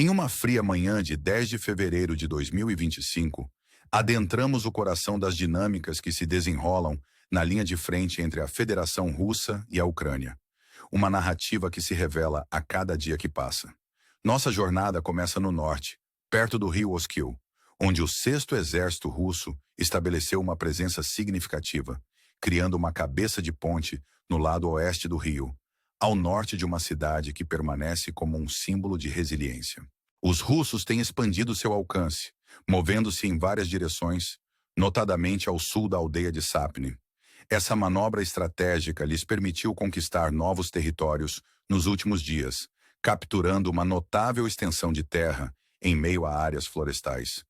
Em uma fria manhã de 10 de fevereiro de 2025, adentramos o coração das dinâmicas que se desenrolam na linha de frente entre a Federação Russa e a Ucrânia. Uma narrativa que se revela a cada dia que passa. Nossa jornada começa no norte, perto do rio Oskil, onde o 6º Exército Russo estabeleceu uma presença significativa, criando uma cabeça de ponte no lado oeste do rio, ao norte de uma cidade que permanece como um símbolo de resiliência. Os russos têm expandido seu alcance, movendo-se em várias direções, notadamente ao sul da aldeia de Sapni. Essa manobra estratégica lhes permitiu conquistar novos territórios nos últimos dias, capturando uma notável extensão de terra em meio a áreas florestais.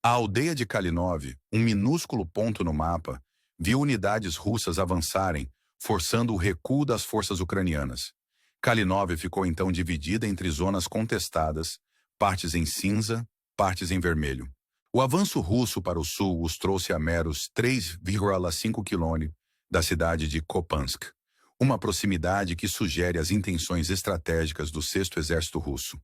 A aldeia de Kalinov, um minúsculo ponto no mapa, viu unidades russas avançarem, forçando o recuo das forças ucranianas. Kalinov ficou então dividida entre zonas contestadas, partes em cinza, partes em vermelho. O avanço russo para o sul os trouxe a meros 3,5 quilômetros da cidade de Kupiansk, uma proximidade que sugere as intenções estratégicas do 6º Exército Russo.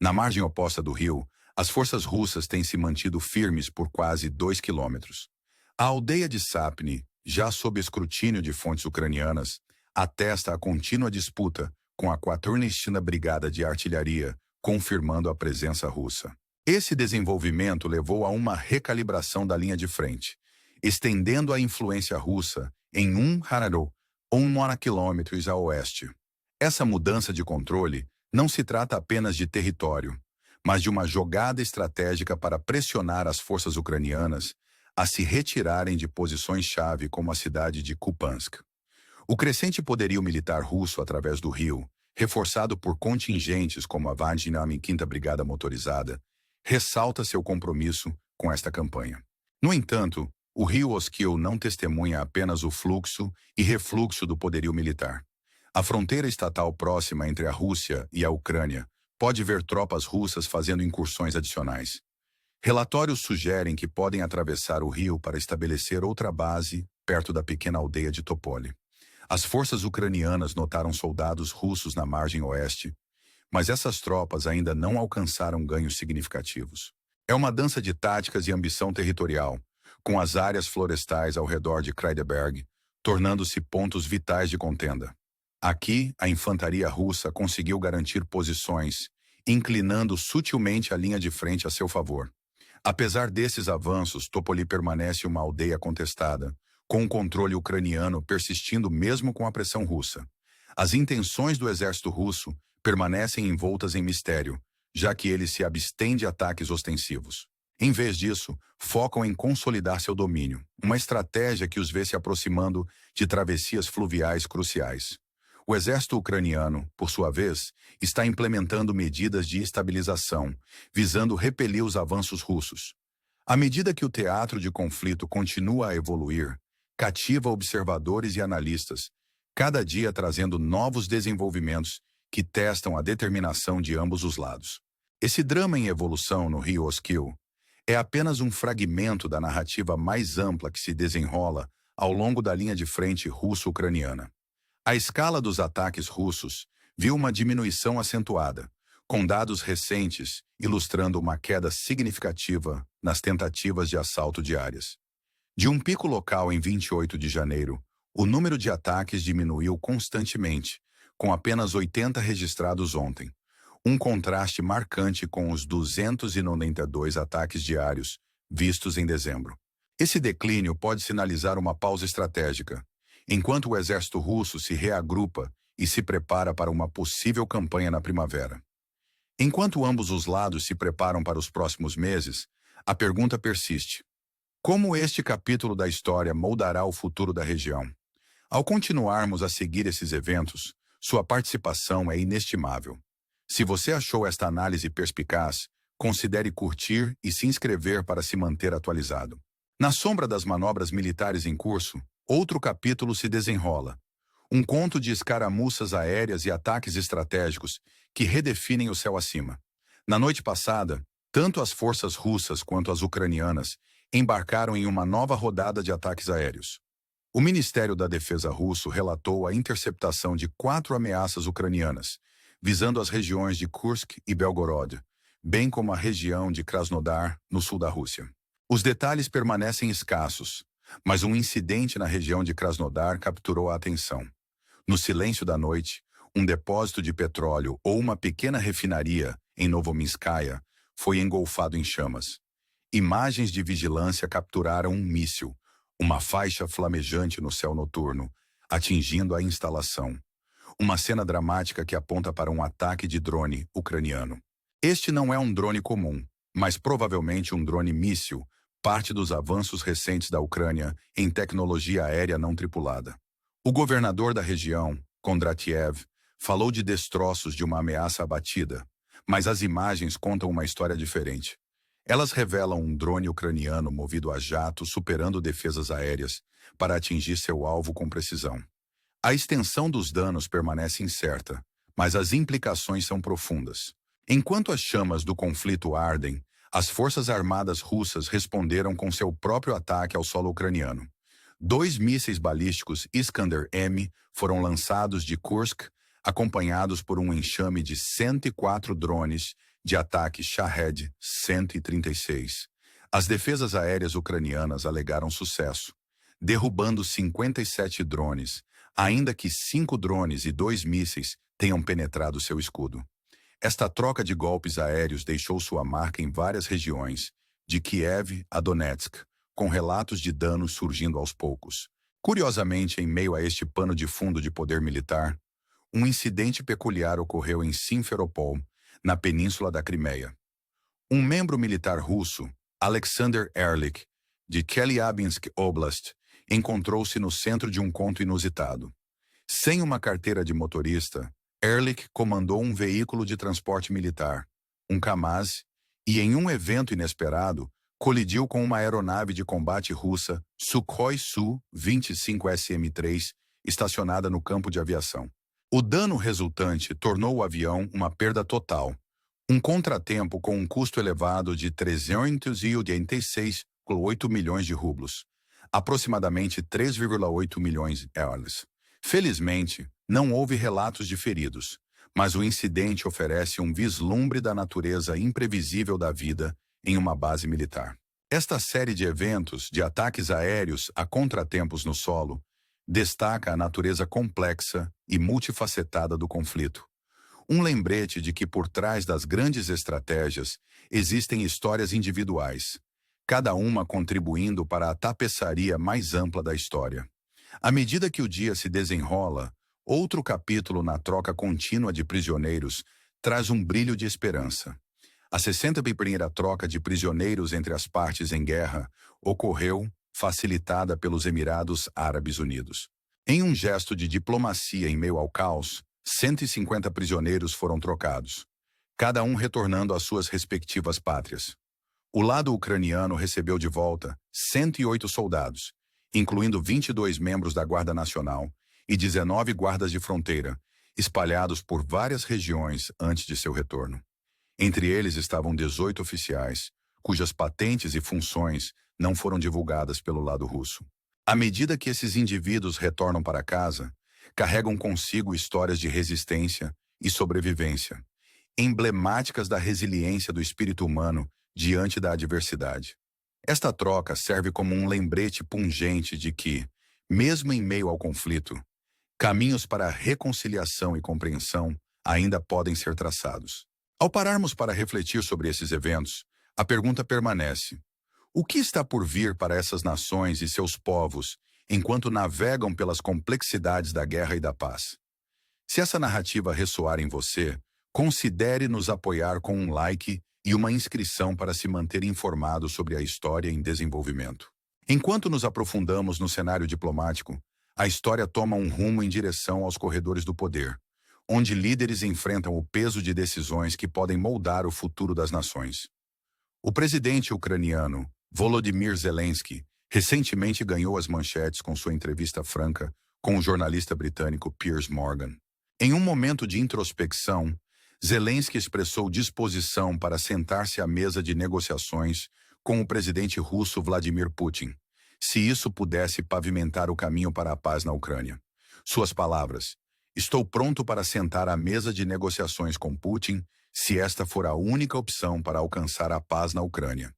Na margem oposta do rio, as forças russas têm se mantido firmes por quase 2 quilômetros. A aldeia de Sapni, já sob escrutínio de fontes ucranianas, atesta a contínua disputa com a 14ª Brigada de Artilharia, confirmando a presença russa. Esse desenvolvimento levou a uma recalibração da linha de frente, estendendo a influência russa em Hararo, 1 quilômetros a oeste. Essa mudança de controle não se trata apenas de território, mas de uma jogada estratégica para pressionar as forças ucranianas a se retirarem de posições-chave como a cidade de Kupiansk. O crescente poderio militar russo através do rio, reforçado por contingentes como a 25ª Brigada Motorizada, ressalta seu compromisso com esta campanha. No entanto, o rio Oskil não testemunha apenas o fluxo e refluxo do poderio militar. A fronteira estatal próxima entre a Rússia e a Ucrânia pode ver tropas russas fazendo incursões adicionais. Relatórios sugerem que podem atravessar o rio para estabelecer outra base perto da pequena aldeia de Topoli. As forças ucranianas notaram soldados russos na margem oeste, mas essas tropas ainda não alcançaram ganhos significativos. É uma dança de táticas e ambição territorial, com as áreas florestais ao redor de Kreideberg, tornando-se pontos vitais de contenda. Aqui, a infantaria russa conseguiu garantir posições, inclinando sutilmente a linha de frente a seu favor. Apesar desses avanços, Topoli permanece uma aldeia contestada, com o controle ucraniano persistindo mesmo com a pressão russa. As intenções do exército russo permanecem envoltas em mistério, já que ele se abstém de ataques ostensivos. Em vez disso, focam em consolidar seu domínio, uma estratégia que os vê se aproximando de travessias fluviais cruciais. O exército ucraniano, por sua vez, está implementando medidas de estabilização, visando repelir os avanços russos. À medida que o teatro de conflito continua a evoluir, cativa observadores e analistas, cada dia trazendo novos desenvolvimentos que testam a determinação de ambos os lados. Esse drama em evolução no rio Oskil é apenas um fragmento da narrativa mais ampla que se desenrola ao longo da linha de frente russo-ucraniana. A escala dos ataques russos viu uma diminuição acentuada, com dados recentes ilustrando uma queda significativa nas tentativas de assalto diárias. De um pico local em 28 de janeiro, o número de ataques diminuiu constantemente, com apenas 80 registrados ontem, um contraste marcante com os 292 ataques diários vistos em dezembro. Esse declínio pode sinalizar uma pausa estratégica, enquanto o exército russo se reagrupa e se prepara para uma possível campanha na primavera. Enquanto ambos os lados se preparam para os próximos meses, a pergunta persiste: como este capítulo da história moldará o futuro da região? Ao continuarmos a seguir esses eventos, sua participação é inestimável. Se você achou esta análise perspicaz, considere curtir e se inscrever para se manter atualizado. Na sombra das manobras militares em curso, outro capítulo se desenrola. Um conto de escaramuças aéreas e ataques estratégicos que redefinem o céu acima. Na noite passada, tanto as forças russas quanto as ucranianas embarcaram em uma nova rodada de ataques aéreos. O Ministério da Defesa russo relatou a interceptação de 4 ameaças ucranianas, visando as regiões de Kursk e Belgorod, bem como a região de Krasnodar, no sul da Rússia. Os detalhes permanecem escassos, mas um incidente na região de Krasnodar capturou a atenção. No silêncio da noite, um depósito de petróleo ou uma pequena refinaria em Novominskaya foi engolfado em chamas. Imagens de vigilância capturaram um míssil, uma faixa flamejante no céu noturno, atingindo a instalação. Uma cena dramática que aponta para um ataque de drone ucraniano. Este não é um drone comum, mas provavelmente um drone míssil, parte dos avanços recentes da Ucrânia em tecnologia aérea não tripulada. O governador da região, Kondratiev, falou de destroços de uma ameaça abatida, mas as imagens contam uma história diferente. Elas revelam um drone ucraniano movido a jato superando defesas aéreas para atingir seu alvo com precisão. A extensão dos danos permanece incerta, mas as implicações são profundas. Enquanto as chamas do conflito ardem, as forças armadas russas responderam com seu próprio ataque ao solo ucraniano. 2 mísseis balísticos Iskander-M foram lançados de Kursk, acompanhados por um enxame de 104 drones de ataque Shahed-136. As defesas aéreas ucranianas alegaram sucesso, derrubando 57 drones, ainda que 5 drones e 2 mísseis tenham penetrado seu escudo. Esta troca de golpes aéreos deixou sua marca em várias regiões, de Kiev a Donetsk, com relatos de danos surgindo aos poucos. Curiosamente, em meio a este pano de fundo de poder militar, um incidente peculiar ocorreu em Simferopol, na península da Crimeia. Um membro militar russo, Alexander Ehrlich, de Chelyabinsk Oblast, encontrou-se no centro de um conto inusitado. Sem uma carteira de motorista, Ehrlich comandou um veículo de transporte militar, um Kamaz, e em um evento inesperado, colidiu com uma aeronave de combate russa Sukhoi Su-25SM-3, estacionada no campo de aviação. O dano resultante tornou o avião uma perda total, um contratempo com um custo elevado de 386,8 milhões de rublos, aproximadamente 3,8 milhões de euros. Felizmente, não houve relatos de feridos, mas o incidente oferece um vislumbre da natureza imprevisível da vida em uma base militar. Esta série de eventos, de ataques aéreos a contratempos no solo, destaca a natureza complexa e multifacetada do conflito. Um lembrete de que por trás das grandes estratégias existem histórias individuais, cada uma contribuindo para a tapeçaria mais ampla da história. À medida que o dia se desenrola, outro capítulo na troca contínua de prisioneiros traz um brilho de esperança. A 61ª troca de prisioneiros entre as partes em guerra ocorreu, facilitada pelos Emirados Árabes Unidos. Em um gesto de diplomacia em meio ao caos, 150 prisioneiros foram trocados, cada um retornando às suas respectivas pátrias. O lado ucraniano recebeu de volta 108 soldados, incluindo 22 membros da Guarda Nacional e 19 guardas de fronteira, espalhados por várias regiões antes de seu retorno. Entre eles estavam 18 oficiais, cujas patentes e funções não foram divulgadas pelo lado russo. À medida que esses indivíduos retornam para casa, carregam consigo histórias de resistência e sobrevivência, emblemáticas da resiliência do espírito humano diante da adversidade. Esta troca serve como um lembrete pungente de que, mesmo em meio ao conflito, caminhos para a reconciliação e compreensão ainda podem ser traçados. Ao pararmos para refletir sobre esses eventos, a pergunta permanece: o que está por vir para essas nações e seus povos enquanto navegam pelas complexidades da guerra e da paz? Se essa narrativa ressoar em você, considere nos apoiar com um like e uma inscrição para se manter informado sobre a história em desenvolvimento. Enquanto nos aprofundamos no cenário diplomático, a história toma um rumo em direção aos corredores do poder, onde líderes enfrentam o peso de decisões que podem moldar o futuro das nações. O presidente ucraniano, Volodymyr Zelensky, recentemente ganhou as manchetes com sua entrevista franca com o jornalista britânico Piers Morgan. Em um momento de introspecção, Zelensky expressou disposição para sentar-se à mesa de negociações com o presidente russo Vladimir Putin, se isso pudesse pavimentar o caminho para a paz na Ucrânia. Suas palavras: "Estou pronto para sentar à mesa de negociações com Putin, se esta for a única opção para alcançar a paz na Ucrânia.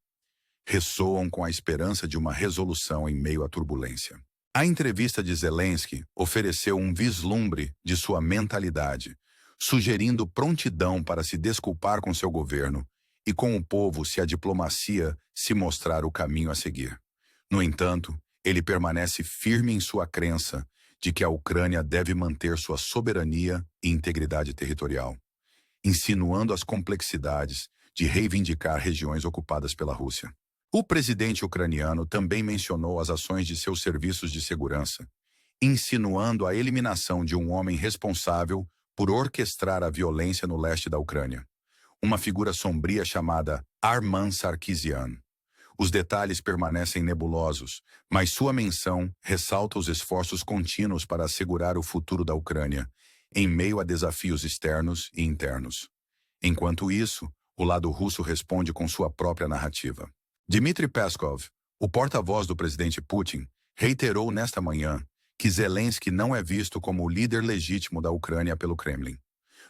Ressoam com a esperança de uma resolução em meio à turbulência. A entrevista de Zelensky ofereceu um vislumbre de sua mentalidade, sugerindo prontidão para se desculpar com seu governo e com o povo se a diplomacia se mostrar o caminho a seguir. No entanto, ele permanece firme em sua crença de que a Ucrânia deve manter sua soberania e integridade territorial, insinuando as complexidades de reivindicar regiões ocupadas pela Rússia. O presidente ucraniano também mencionou as ações de seus serviços de segurança, insinuando a eliminação de um homem responsável por orquestrar a violência no leste da Ucrânia, uma figura sombria chamada Arman Sarkisian. Os detalhes permanecem nebulosos, mas sua menção ressalta os esforços contínuos para assegurar o futuro da Ucrânia, em meio a desafios externos e internos. Enquanto isso, o lado russo responde com sua própria narrativa. Dmitry Peskov, o porta-voz do presidente Putin, reiterou nesta manhã que Zelensky não é visto como o líder legítimo da Ucrânia pelo Kremlin.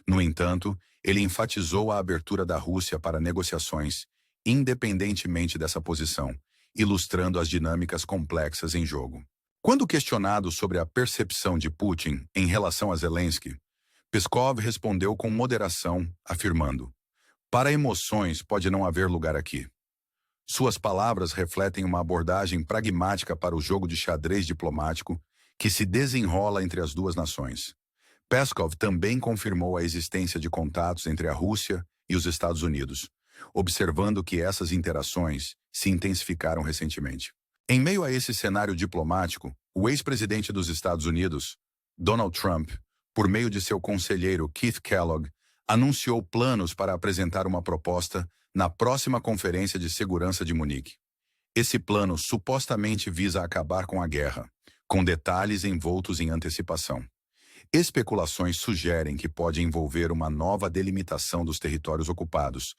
No entanto, ele enfatizou a abertura da Rússia para negociações, independentemente dessa posição, ilustrando as dinâmicas complexas em jogo. Quando questionado sobre a percepção de Putin em relação a Zelensky, Peskov respondeu com moderação, afirmando: "Para emoções pode não haver lugar aqui." Suas palavras refletem uma abordagem pragmática para o jogo de xadrez diplomático que se desenrola entre as duas nações. Peskov também confirmou a existência de contatos entre a Rússia e os Estados Unidos, observando que essas interações se intensificaram recentemente. Em meio a esse cenário diplomático, o ex-presidente dos Estados Unidos, Donald Trump, por meio de seu conselheiro Keith Kellogg, anunciou planos para apresentar uma proposta na próxima Conferência de Segurança de Munique. Esse plano supostamente visa acabar com a guerra, com detalhes envoltos em antecipação. Especulações sugerem que pode envolver uma nova delimitação dos territórios ocupados,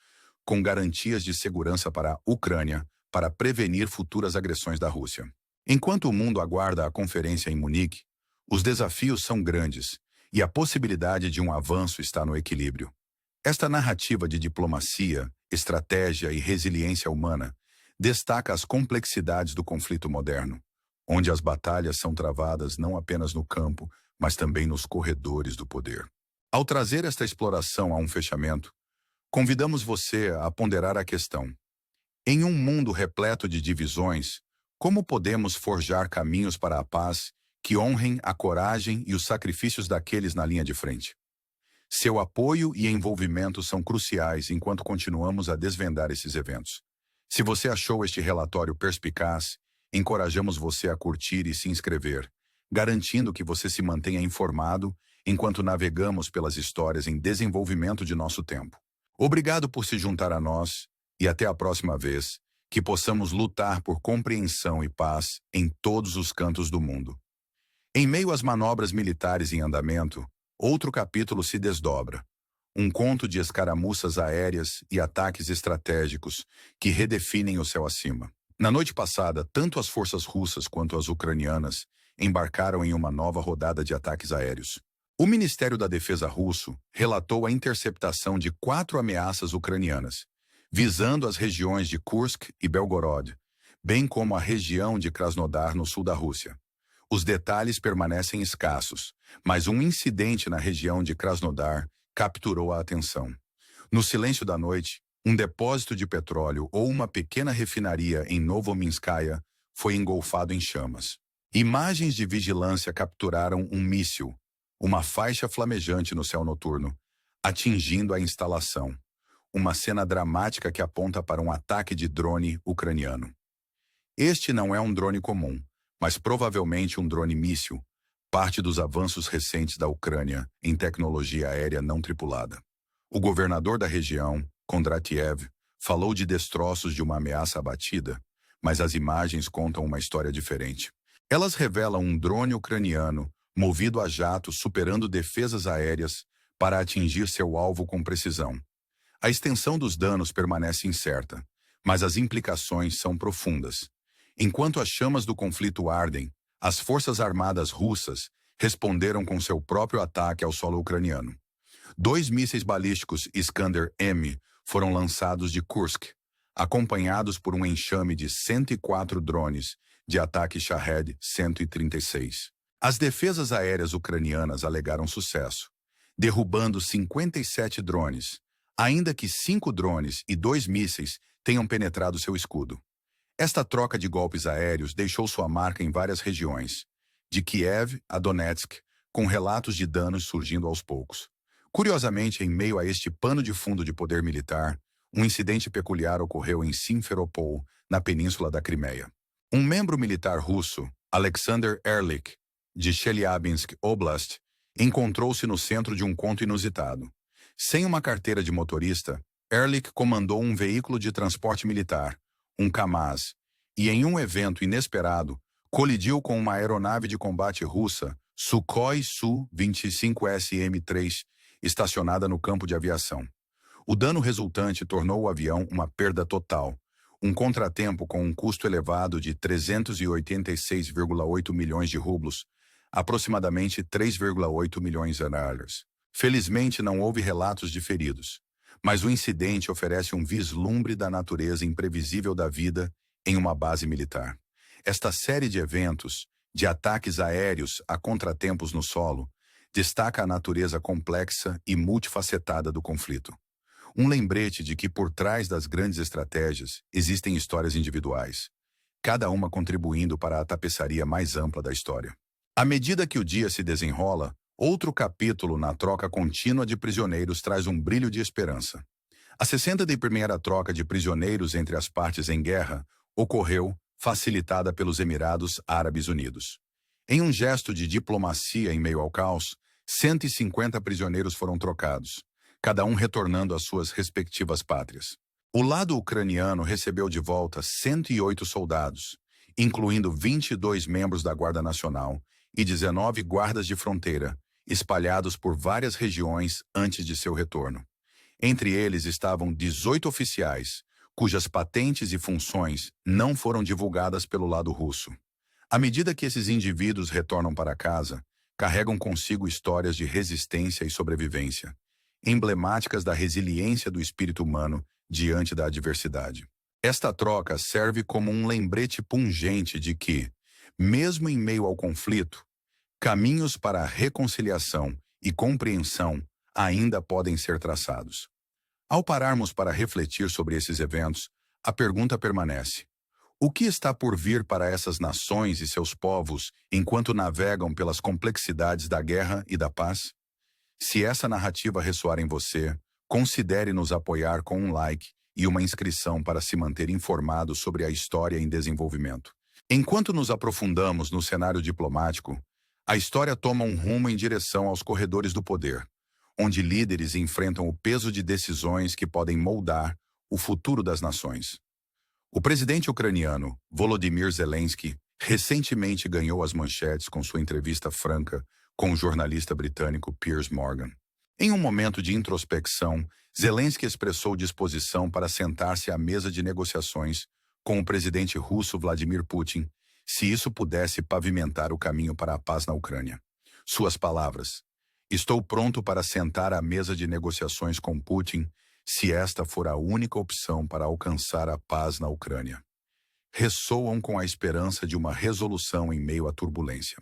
com garantias de segurança para a Ucrânia para prevenir futuras agressões da Rússia. Enquanto o mundo aguarda a conferência em Munique, os desafios são grandes e a possibilidade de um avanço está no equilíbrio. Esta narrativa de diplomacia, estratégia e resiliência humana destaca as complexidades do conflito moderno, onde as batalhas são travadas não apenas no campo, mas também nos corredores do poder. Ao trazer esta exploração a um fechamento, convidamos você a ponderar a questão: em um mundo repleto de divisões, como podemos forjar caminhos para a paz que honrem a coragem e os sacrifícios daqueles na linha de frente? Seu apoio e envolvimento são cruciais enquanto continuamos a desvendar esses eventos. Se você achou este relatório perspicaz, encorajamos você a curtir e se inscrever, garantindo que você se mantenha informado enquanto navegamos pelas histórias em desenvolvimento de nosso tempo. Obrigado por se juntar a nós e até a próxima vez, que possamos lutar por compreensão e paz em todos os cantos do mundo. Em meio às manobras militares em andamento, outro capítulo se desdobra. Um conto de escaramuças aéreas e ataques estratégicos que redefinem o céu acima. Na noite passada, tanto as forças russas quanto as ucranianas embarcaram em uma nova rodada de ataques aéreos. O Ministério da Defesa russo relatou a interceptação de 4 ameaças ucranianas, visando as regiões de Kursk e Belgorod, bem como a região de Krasnodar no sul da Rússia. Os detalhes permanecem escassos, mas um incidente na região de Krasnodar capturou a atenção. No silêncio da noite, um depósito de petróleo ou uma pequena refinaria em Novominskaya foi engolfado em chamas. Imagens de vigilância capturaram um míssil, uma faixa flamejante no céu noturno, atingindo a instalação. Uma cena dramática que aponta para um ataque de drone ucraniano. Este não é um drone comum, mas provavelmente um drone míssil, parte dos avanços recentes da Ucrânia em tecnologia aérea não tripulada. O governador da região, Kondratiev, falou de destroços de uma ameaça abatida, mas as imagens contam uma história diferente. Elas revelam um drone ucraniano movido a jato superando defesas aéreas para atingir seu alvo com precisão. A extensão dos danos permanece incerta, mas as implicações são profundas. Enquanto as chamas do conflito ardem, as forças armadas russas responderam com seu próprio ataque ao solo ucraniano. Dois mísseis balísticos Iskander-M foram lançados de Kursk, acompanhados por um enxame de 104 drones de ataque Shahed-136. As defesas aéreas ucranianas alegaram sucesso, derrubando 57 drones, ainda que 5 drones e 2 mísseis tenham penetrado seu escudo. Esta troca de golpes aéreos deixou sua marca em várias regiões, de Kiev a Donetsk, com relatos de danos surgindo aos poucos. Curiosamente, em meio a este pano de fundo de poder militar, um incidente peculiar ocorreu em Simferopol, na península da Crimeia. Um membro militar russo, Alexander Ehrlich, de Chelyabinsk Oblast, encontrou-se no centro de um ponto inusitado. Sem uma carteira de motorista, Ehrlich comandou um veículo de transporte militar, um Kamaz, e em um evento inesperado, colidiu com uma aeronave de combate russa, Sukhoi Su-25SM-3, estacionada no campo de aviação. O dano resultante tornou o avião uma perda total, um contratempo com um custo elevado de 386,8 milhões de rublos, aproximadamente 3,8 milhões de dólares. Felizmente não houve relatos de feridos, mas o incidente oferece um vislumbre da natureza imprevisível da vida em uma base militar. Esta série de eventos, de ataques aéreos a contratempos no solo, destaca a natureza complexa e multifacetada do conflito. Um lembrete de que por trás das grandes estratégias existem histórias individuais, cada uma contribuindo para a tapeçaria mais ampla da história. À medida que o dia se desenrola, outro capítulo na troca contínua de prisioneiros traz um brilho de esperança. A 61ª troca de prisioneiros entre as partes em guerra ocorreu, facilitada pelos Emirados Árabes Unidos. Em um gesto de diplomacia em meio ao caos, 150 prisioneiros foram trocados, cada um retornando às suas respectivas pátrias. O lado ucraniano recebeu de volta 108 soldados, incluindo 22 membros da Guarda Nacional e 19 guardas de fronteira, espalhados por várias regiões antes de seu retorno. Entre eles estavam 18 oficiais, cujas patentes e funções não foram divulgadas pelo lado russo. À medida que esses indivíduos retornam para casa, carregam consigo histórias de resistência e sobrevivência, emblemáticas da resiliência do espírito humano diante da adversidade. Esta troca serve como um lembrete pungente de que, mesmo em meio ao conflito, caminhos para a reconciliação e compreensão ainda podem ser traçados. Ao pararmos para refletir sobre esses eventos, a pergunta permanece: o que está por vir para essas nações e seus povos enquanto navegam pelas complexidades da guerra e da paz? Se essa narrativa ressoar em você, considere nos apoiar com um like e uma inscrição para se manter informado sobre a história em desenvolvimento. Enquanto nos aprofundamos no cenário diplomático, a história toma um rumo em direção aos corredores do poder, onde líderes enfrentam o peso de decisões que podem moldar o futuro das nações. O presidente ucraniano, Volodymyr Zelensky, recentemente ganhou as manchetes com sua entrevista franca com o jornalista britânico Piers Morgan. Em um momento de introspecção, Zelensky expressou disposição para sentar-se à mesa de negociações com o presidente russo Vladimir Putin, se isso pudesse pavimentar o caminho para a paz na Ucrânia. Suas palavras: "Estou pronto para sentar à mesa de negociações com Putin, se esta for a única opção para alcançar a paz na Ucrânia", ressoam com a esperança de uma resolução em meio à turbulência.